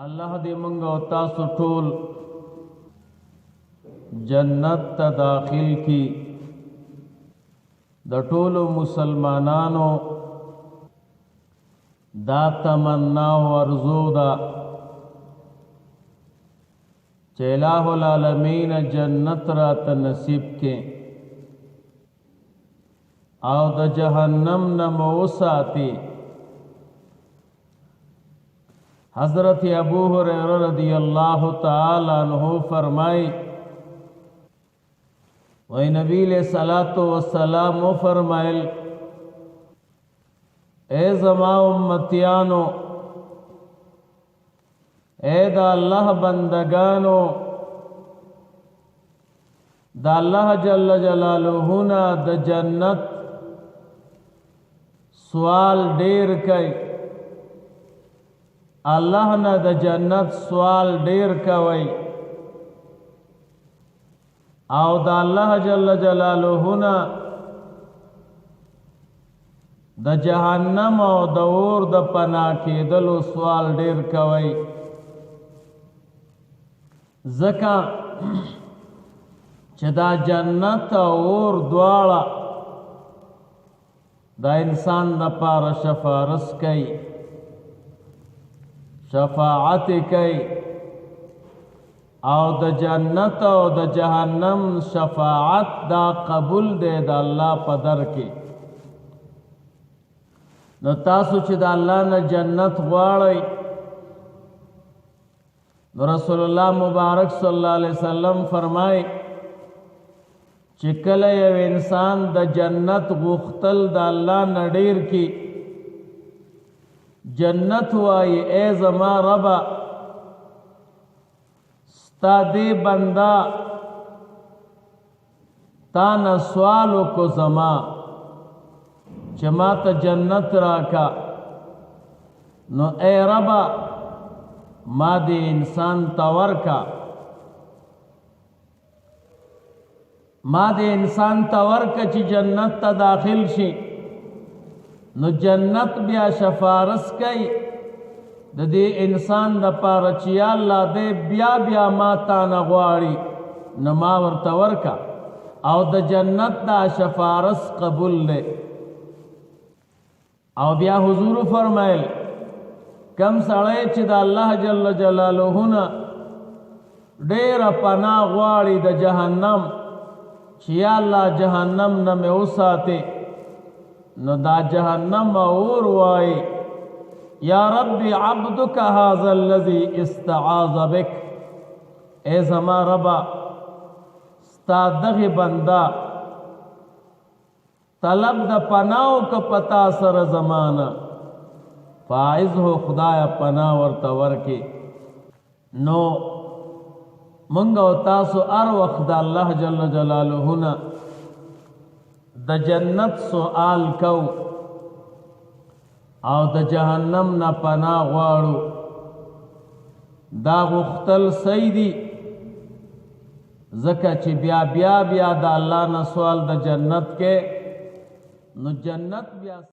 الله دې مونږ او تاسو ټول جنت ته داخل کی د ټولو مسلمانانو دا تمنا او ارزو دا چې الہ العالمین جنت را ته نصیب کې او د جهنم نه مو ساتي. حضرت ابو ہریرہ رضی اللہ تعالی عنہ فرمائی وہی نبی علیہ الصلوۃ والسلام فرمائل اے زما امتیانو اے دا اللہ بندگانو دا اللہ جل جلالہ نا دا جنت سوال ډیر کئی اللہ نه د جنت سوال ډیر کوي او د الله جل جلاله نه د جهنم او د اور د پناه کېدلو سوال ډیر کوي. ځکه چې دا جنت او اور دواړه د انسان لپاره شفارس کوي، شفاعت کئی او د جنت او د جہنم شفاعت دا قبول دے دا اللہ پدر کی. نو تاسو چې دا اللہ نه جنت غواړئ نو رسول اللہ مبارک صلی اللہ علیہ وسلم فرمائے چې کله یو انسان د جنت غوښتل د اللہ نه ډیر کی جنت وائی اے زما ربا ستا دے بندہ تانا سوالو کو زما چما تا جنت راکا نو اے ربا ما دے انسان تورکا ما دے انسان تورکا چی جنت تا داخل شی نو جنت بیا شفارس کئی د دې انسان د پاره چې الله دې بیا بیا ما تا نه غواړي نو ما ورته ورکا او د جنت دا شفارس قبول لے. او بیا حضور فرمایل کم سړی چې د الله جل جلاله نه ډېر پناه غواړي د جهنم چې الله جهنم نه مې وساتي نو دا جہنم اور وائی یا رب عبدک هذا الذی استعاذ بک اے زما ربا ستا دغی بندہ طلب دا پناو کا پتا سر زمانہ فائز ہو خدایا پناہ ورطور کی. نو منگو تاسو ار وقت دا اللہ جل جلالہ نا د جنت سوال کو او د جهنم نه پناه غواړو دا غختل سیدی زکه چې بیا بیا بیا د الله نه سوال د جنت کې نو جنت بیا